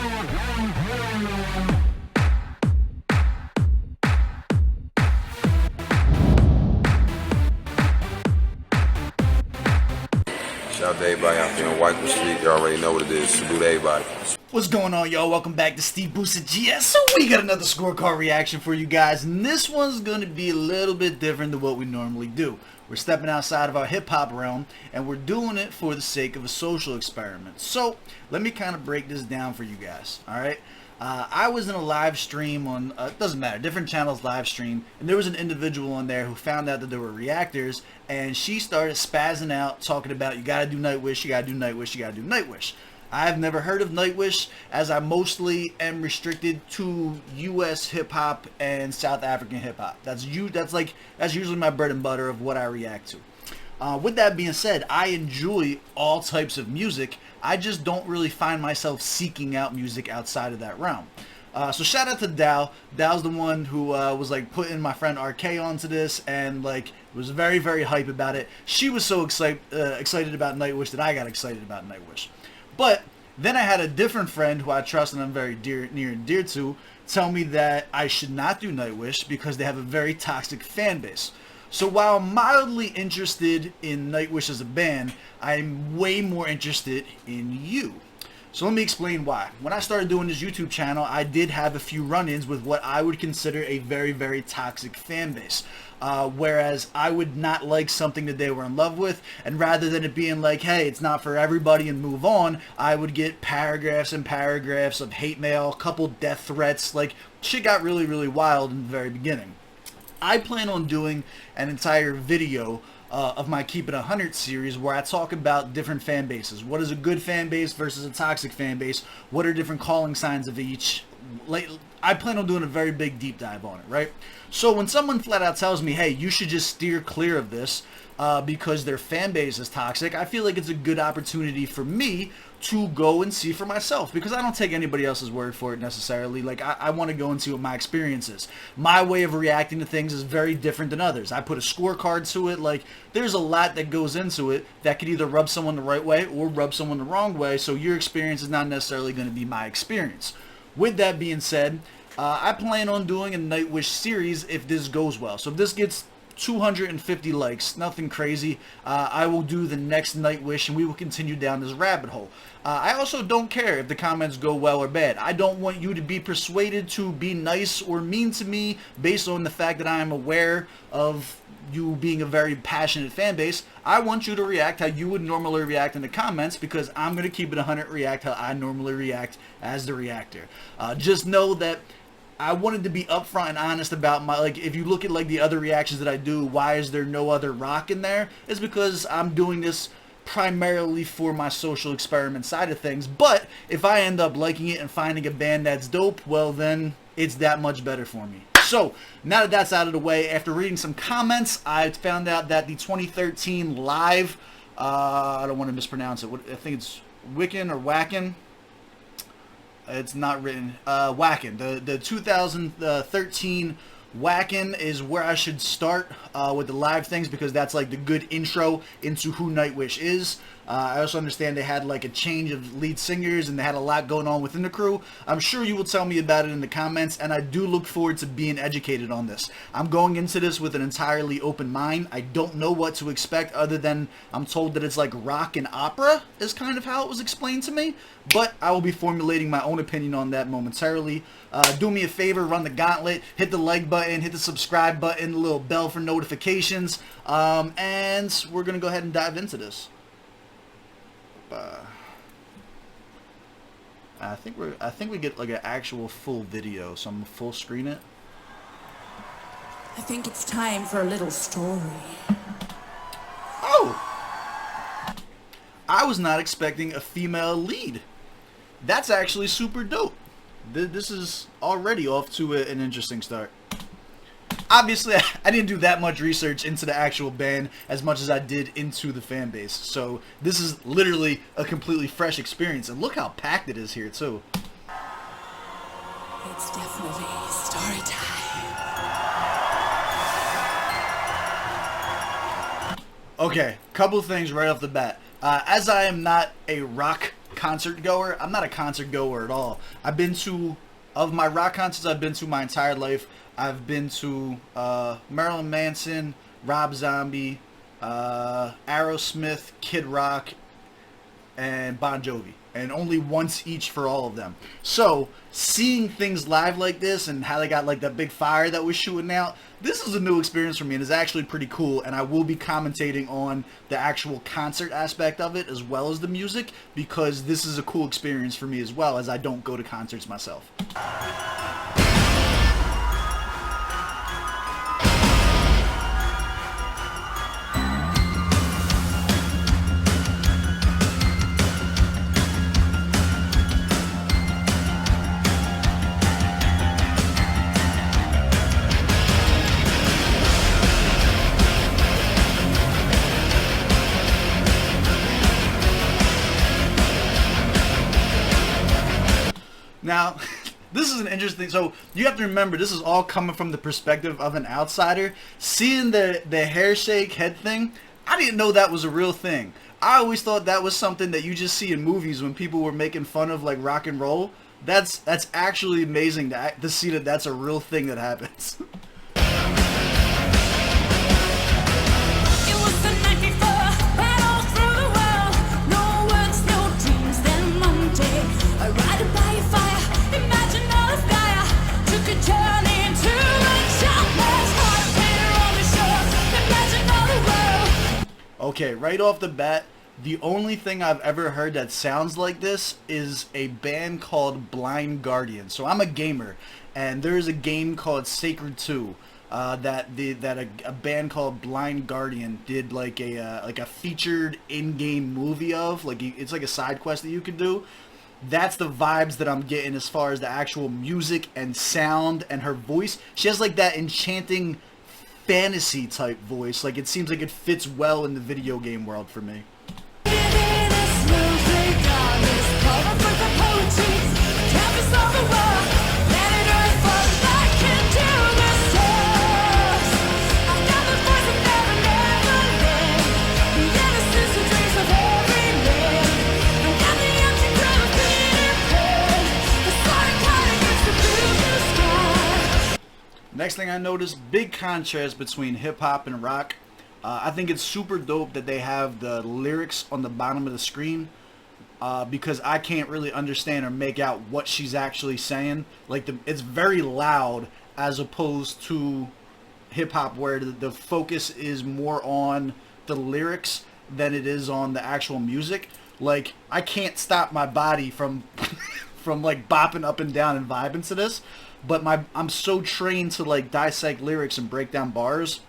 Shout out to everybody out there on Whitewood Street. You already know what it is. Salute to everybody. What's going on, y'all? Welcome back to SteveBussaGS. So we got another scorecard reaction for you guys, and this one's going to be a little bit different than what we normally do. We're stepping outside of our hip-hop realm, and we're doing it for the sake of a social experiment. So let me kind of break this down for you guys, all right? I was in a live stream on, it doesn't matter, different channels live stream, and there was an individual on there who found out that there were reactors, and she started spazzing out, talking about, you gotta do Nightwish, you gotta do Nightwish, you gotta do Nightwish. I've never heard of Nightwish, as I mostly am restricted to U.S. hip-hop and South African hip-hop. That's usually my bread and butter of what I react to. With that being said, I enjoy all types of music. I just don't really find myself seeking out music outside of that realm. So shout out to Dow. Dow's the one who was like putting my friend RK onto this, and like was very, very hype about it. She was so excited about Nightwish that I got excited about Nightwish. But then I had a different friend who I trust and I'm very near and dear to tell me that I should not do Nightwish because they have a very toxic fan base. So while I'm mildly interested in Nightwish as a band, I'm way more interested in you. So let me explain why. When I started doing this YouTube channel, I did have a few run-ins with what I would consider a very, very toxic fan base. Whereas I would not like something that they were in love with, and rather than it being like, hey, it's not for everybody and move on, I would get paragraphs and paragraphs of hate mail, a couple death threats. Like, shit got really, really wild in the very beginning. I plan on doing an entire video of my Keep It 100 series where I talk about different fan bases. What is a good fan base versus a toxic fan base? What are different calling signs of each? I plan on doing a very big deep dive on it, right? So when someone flat out tells me, hey, you should just steer clear of this because their fan base is toxic, I feel like it's a good opportunity for me to go and see for myself, because I don't take anybody else's word for it necessarily. Like, I want to go and see what my experience is. My way of reacting to things is very different than others. I put a scorecard to it. Like, there's a lot that goes into it that could either rub someone the right way or rub someone the wrong way, so your experience is not necessarily going to be my experience. With that being said, I plan on doing a Nightwish series if this goes well. So if this gets 250 likes, nothing crazy, I will do the next Nightwish and we will continue down this rabbit hole. I also don't care if the comments go well or bad. I don't want you to be persuaded to be nice or mean to me based on the fact that I am aware of you being a very passionate fan base. I want you to react how you would normally react in the comments, because I'm going to keep it 100, react how I normally react as the reactor. Just know that I wanted to be upfront and honest about my, like, if you look at like the other reactions that I do, why is there no other rock in there? It's because I'm doing this primarily for my social experiment side of things. But if I end up liking it and finding a band that's dope, well then it's that much better for me. So now that that's out of the way, after reading some comments, I found out that the 2013 live, I don't want to mispronounce it, I think it's Wiccan or Wackin'. It's not written. Wackin'. The 2013 Wackin' is where I should start with the live things, because that's like the good intro into who Nightwish is. I also understand they had like a change of lead singers and they had a lot going on within the crew. I'm sure you will tell me about it in the comments, and I do look forward to being educated on this. I'm going into this with an entirely open mind. I don't know what to expect other than I'm told that it's like rock and opera is kind of how it was explained to me, but I will be formulating my own opinion on that momentarily. Do me a favor, run the gauntlet, hit the like button, hit the subscribe button, the little bell for notifications, and we're going to go ahead and dive into this. I think we get like an actual full video, so I'm gonna full screen it. I think it's time for a little story. Oh! I was not expecting a female lead. That's actually super dope. This is already off to an interesting start. Obviously, I didn't do that much research into the actual band as much as I did into the fan base. So this is literally a completely fresh experience. And look how packed it is here, too. It's definitely story time. Okay, couple of things right off the bat. As I am not a rock concert goer. I'm not a concert goer at all. I've been to, of my rock concerts I've been to my entire life, I've been to Marilyn Manson, Rob Zombie, Aerosmith, Kid Rock, and Bon Jovi, and only once each for all of them. So seeing things live like this and how they got like that big fire that was shooting out, this is a new experience for me, and it's actually pretty cool. And I will be commentating on the actual concert aspect of it as well as the music, because this is a cool experience for me as well, as I don't go to concerts myself. Now, this is an interesting, so you have to remember, this is all coming from the perspective of an outsider. Seeing the hair shake head thing, I didn't know that was a real thing. I always thought that was something that you just see in movies when people were making fun of like rock and roll. That's actually amazing to see that that's a real thing that happens. Okay, right off the bat, the only thing I've ever heard that sounds like this is a band called Blind Guardian. So I'm a gamer, and there is a game called Sacred 2 that a band called Blind Guardian did like a featured in-game movie of. Like, it's like a side quest that you could do. That's the vibes that I'm getting as far as the actual music and sound and her voice. She has like that enchanting fantasy type voice. Like, it seems like it fits well in the video game world for me. Next thing I noticed, big contrast between hip-hop and rock. I think it's super dope that they have the lyrics on the bottom of the screen, because I can't really understand or make out what she's actually saying. Like, it's very loud as opposed to hip-hop, where the focus is more on the lyrics than it is on the actual music. Like, I can't stop my body from from like bopping up and down and vibing to this. But I'm so trained to like dissect lyrics and break down bars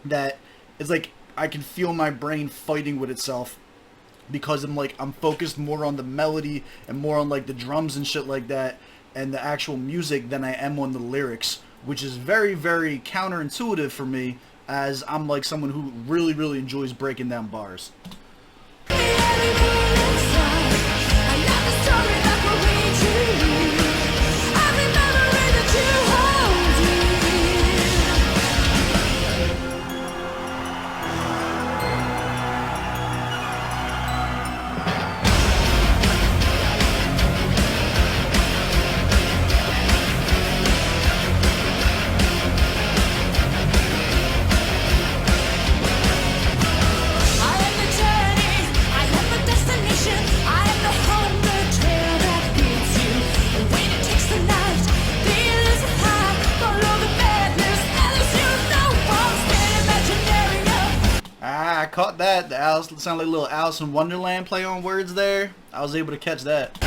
that it's like I can feel my brain fighting with itself, because I'm focused more on the melody and more on like the drums and shit like that and the actual music than I am on the lyrics, which is very, very counterintuitive for me, as I'm like someone who really, really enjoys breaking down bars. I caught that. The Alice sounded like a little Alice in Wonderland play on words there. I was able to catch that.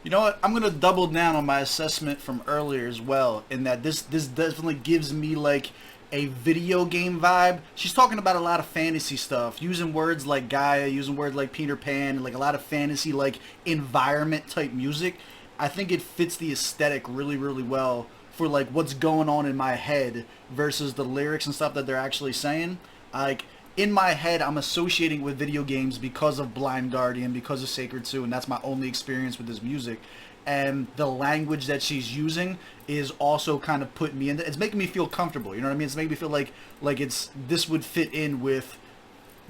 You know what? I'm going to double down on my assessment from earlier as well, in that this definitely gives me like a video game vibe. She's talking about a lot of fantasy stuff, using words like Gaia, using words like Peter Pan, and like a lot of fantasy like environment type music. I think it fits the aesthetic really, really well for like what's going on in my head versus the lyrics and stuff that they're actually saying. Like in my head, I'm associating with video games because of Blind Guardian, because of Sacred 2, and that's my only experience with this music. And the language that she's using is also kind of putting me in. It's making me feel comfortable. You know what I mean? It's making me feel like this would fit in with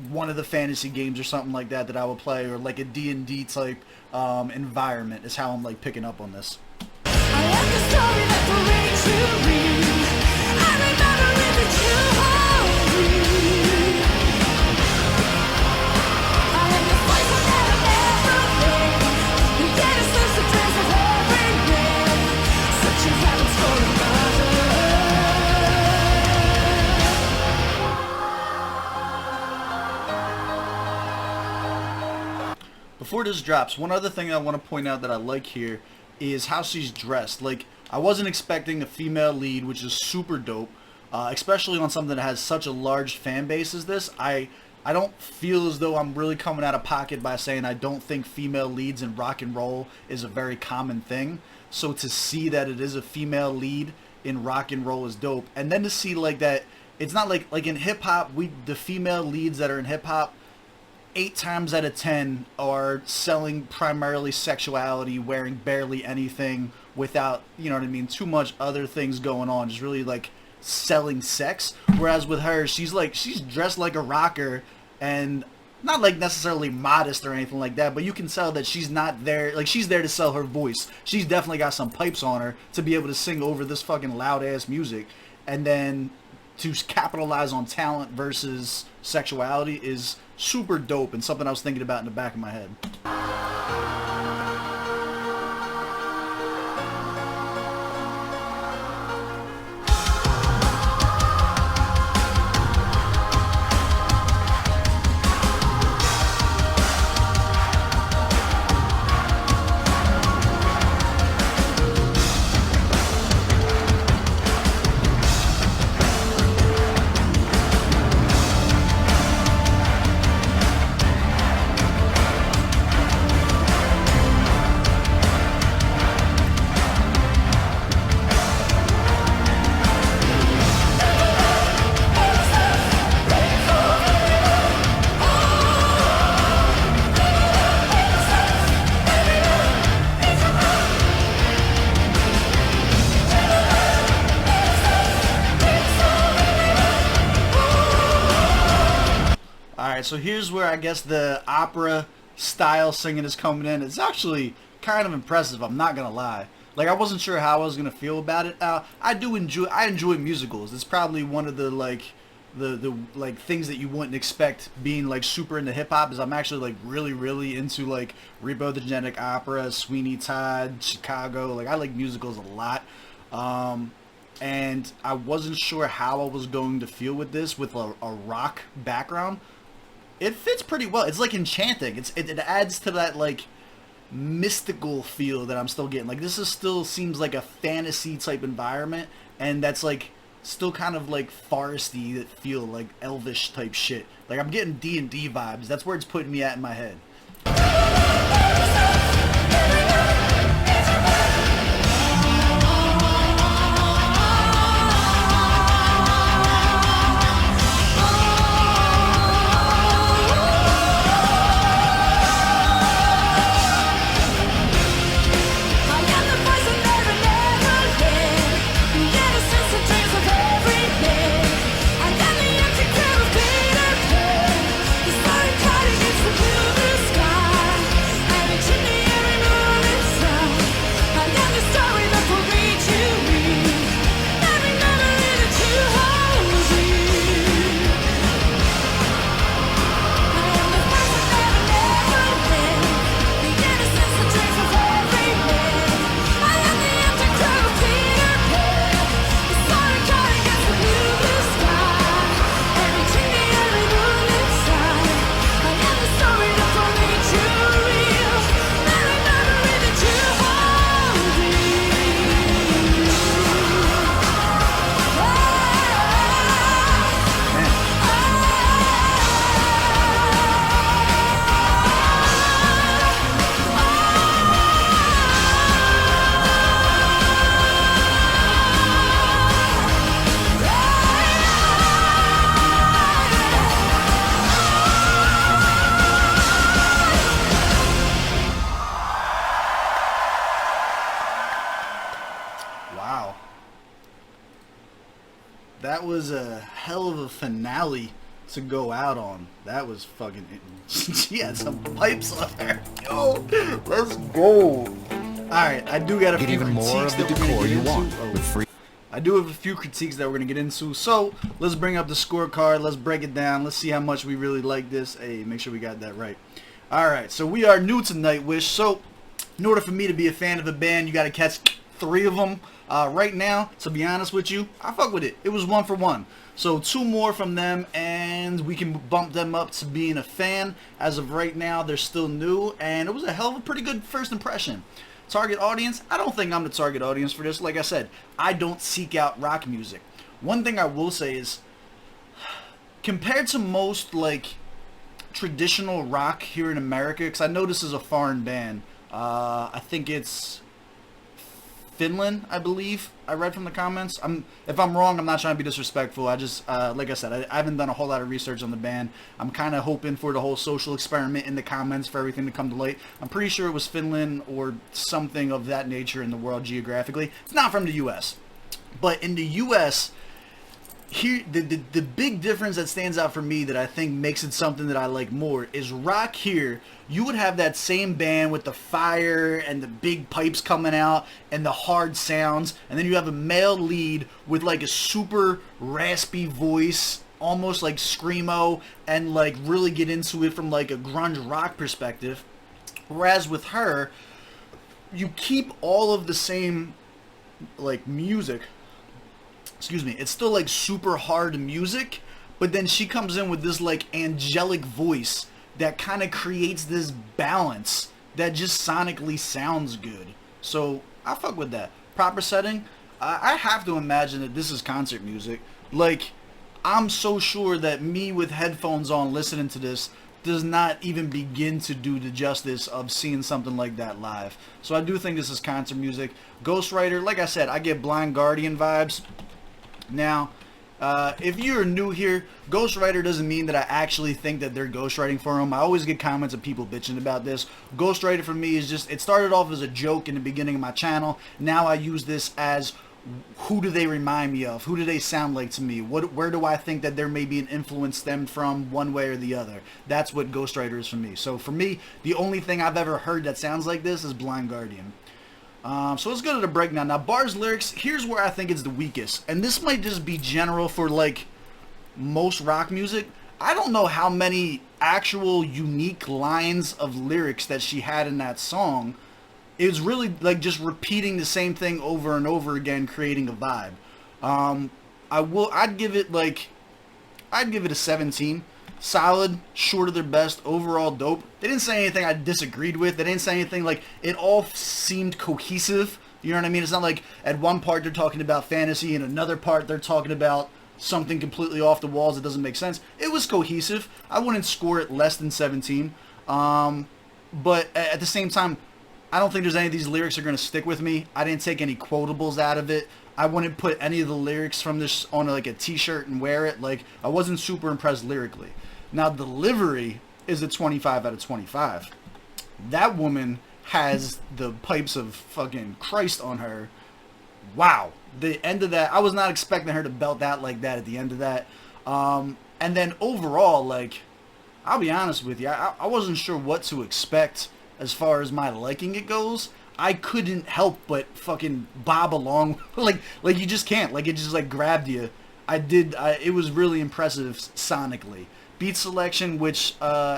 one of the fantasy games or something like that I would play, or like a D&D type environment is how I'm like picking up on this. I am the story that will make you read. I remember it that you hold me. I am the voice that never fades. You get a sense of dreams of every day. Such as happens for another. Before this drops, one other thing I want to point out that I like here is how she's dressed. Like, I wasn't expecting a female lead, which is super dope, especially on something that has such a large fan base as this. I don't feel as though I'm really coming out of pocket by saying I don't think female leads in rock and roll is a very common thing. So to see that it is a female lead in rock and roll is dope. And then to see like that, it's not like in hip hop, the female leads that are in hip hop, 8 times out of 10 are selling primarily sexuality, wearing barely anything without, you know what I mean, too much other things going on, just really like selling sex. Whereas with her, she's dressed like a rocker and not like necessarily modest or anything like that, but you can tell that she's not there, like she's there to sell her voice. She's definitely got some pipes on her to be able to sing over this fucking loud ass music. And then to capitalize on talent versus sexuality is super dope and something I was thinking about in the back of my head. Alright, so here's where I guess the opera style singing is coming in. It's actually kind of impressive, I'm not gonna lie. Like, I wasn't sure how I was gonna feel about it. I enjoy musicals. It's probably one of the the things that you wouldn't expect being like super into hip hop, is I'm actually like really into like Repo the Genetic Opera, Sweeney Todd, Chicago. Like, I like musicals a lot. And I wasn't sure how I was going to feel with this with a rock background. It fits pretty well. It's like enchanting. It adds to that like mystical feel that I'm still getting. Like, this is still seems like a fantasy type environment, and that's like still kind of like foresty, that feel like elvish type shit. Like, I'm getting D&D vibes. That's where it's putting me at in my head. I got the empty crown of Peter Pan. The starry cottage is the blue That was a hell of a finale to go out on. That was fucking... She had some pipes on her. Yo, let's go. Alright, I do got a Get few even more critiques of the that we're gonna decor get you into. want Oh. with free. I do have a few critiques that we're going to get into. So, let's bring up the scorecard. Let's break it down. Let's see how much we really like this. Hey, make sure we got that right. Alright, so we are new to Nightwish. So, in order for me to be a fan of a band, you got to catch 3 of them. Right now, to be honest with you, I fuck with it. It was 1 for 1. So 2 more from them, and we can bump them up to being a fan. As of right now, they're still new, and it was a hell of a pretty good first impression. Target audience, I don't think I'm the target audience for this. Like I said, I don't seek out rock music. One thing I will say is, compared to most like traditional rock here in America, because I know this is a foreign band, I think it's Finland, I believe. I read from the comments. If I'm wrong, I'm not trying to be disrespectful. I just, like I said, I haven't done a whole lot of research on the band. I'm kind of hoping for the whole social experiment in the comments for everything to come to light. I'm pretty sure it was Finland or something of that nature in the world geographically. It's not from the U.S. But in the U.S., here the big difference that stands out for me that I think makes it something that I like more is rock here. You would have that same band with the fire and the big pipes coming out and the hard sounds, and then you have a male lead with like a super raspy voice, almost like screamo, and like really get into it from like a grunge rock perspective. Whereas with her, you keep all of the same like music. Excuse me, it's still like super hard music, but then she comes in with this like angelic voice that kind of creates this balance that just sonically sounds good. So I fuck with that. Proper setting, I have to imagine that this is concert music. Like, I'm so sure that me with headphones on listening to this does not even begin to do the justice of seeing something like that live. So I do think this is concert music. Ghostwriter, like I said, I get Blind Guardian vibes. Now, if you're new here, ghostwriter doesn't mean that I actually think that they're ghostwriting for them. I always get comments of people bitching about this. Ghostwriter for me is just, it started off as a joke in the beginning of my channel. Now I use this as, who do they remind me of? Who do they sound like to me? Where do I think that there may be an influence stemmed from one way or the other? That's what ghostwriter is for me. So for me, the only thing I've ever heard that sounds like this is Blind Guardian. So let's go to the breakdown. Now, Bar's lyrics, here's where I think it's the weakest. And this might just be general for, like, most rock music. I don't know how many actual unique lines of lyrics that she had in that song. It's really, like, just repeating the same thing over and over again, creating a vibe. I'd give it a 17. Solid, short of their best, overall dope. They didn't say anything I disagreed with. They didn't say anything, like, it all seemed cohesive. You know what I mean? It's not like at one part they're talking about fantasy and another part they're talking about something completely off the walls that doesn't make sense. It was cohesive. I wouldn't score it less than 17. But at the same time, I don't think there's any of these lyrics are going to stick with me. I didn't take any quotables out of it. I wouldn't put any of the lyrics from this on like a t-shirt and wear it. Like, I wasn't super impressed lyrically. Now, delivery is a 25 out of 25. That woman has the pipes of fucking Christ on her. Wow. The end of that, I was not expecting her to belt out like that at the end of that. And then overall, like, I'll be honest with you, I wasn't sure what to expect as far as my liking it goes. I couldn't help but fucking bob along. like you just can't. Like, it just, like, grabbed you. It was really impressive sonically. Beat selection, which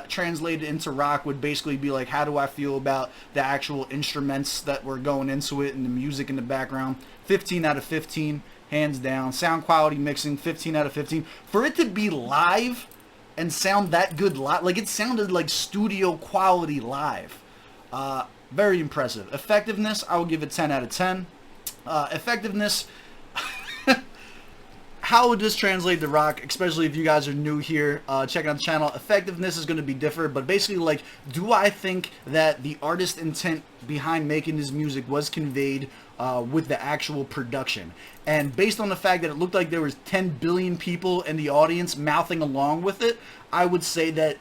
translated into rock, would basically be like, how do I feel about the actual instruments that were going into it and the music in the background. 15 out of 15, hands down. Sound quality mixing, 15 out of 15. For it to be live and sound that good live, like, it sounded like studio quality live. Very impressive. Effectiveness, I will give it 10 out of 10. Effectiveness, how would this translate to rock, especially if you guys are new here, checking out the channel? Effectiveness is going to be different, but basically, like, do I think that the artist intent behind making this music was conveyed with the actual production? And based on the fact that it looked like there was 10 billion people in the audience mouthing along with it, I would say that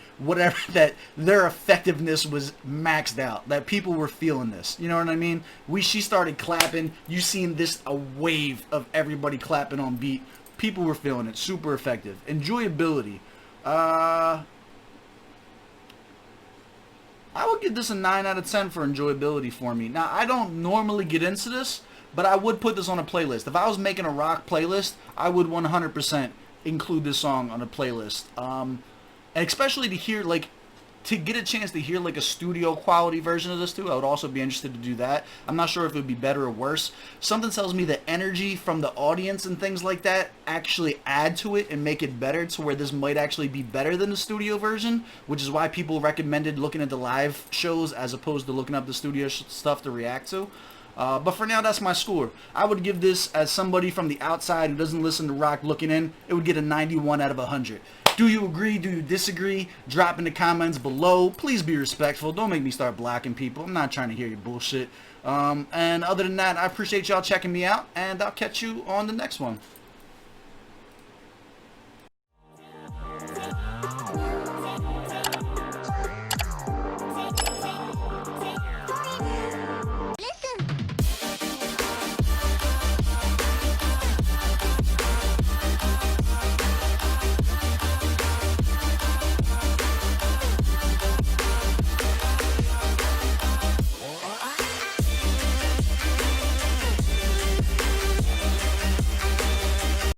that their effectiveness was maxed out, that people were feeling this. You know what I mean? She started clapping. You seen this, a wave of everybody clapping on beat. People were feeling it. Super effective. Enjoyability. I would give this a 9 out of 10 for enjoyability for me. Now, I don't normally get into this, but I would put this on a playlist. If I was making a rock playlist, I would 100% include this song on a playlist. And especially to hear, like, to get a chance to hear, like, a studio quality version of this, too. I would also be interested to do that. I'm not sure if it would be better or worse. Something tells me the energy from the audience and things like that actually add to it and make it better, to where this might actually be better than the studio version, which is why people recommended looking at the live shows as opposed to looking up the studio stuff to react to. But for now, that's my score. I would give this, as somebody from the outside who doesn't listen to rock looking in, it would get a 91 out of 100. Do you agree? Do you disagree? Drop in the comments below. Please be respectful. Don't make me start blocking people. I'm not trying to hear your bullshit. And other than that, I appreciate y'all checking me out, and I'll catch you on the next one.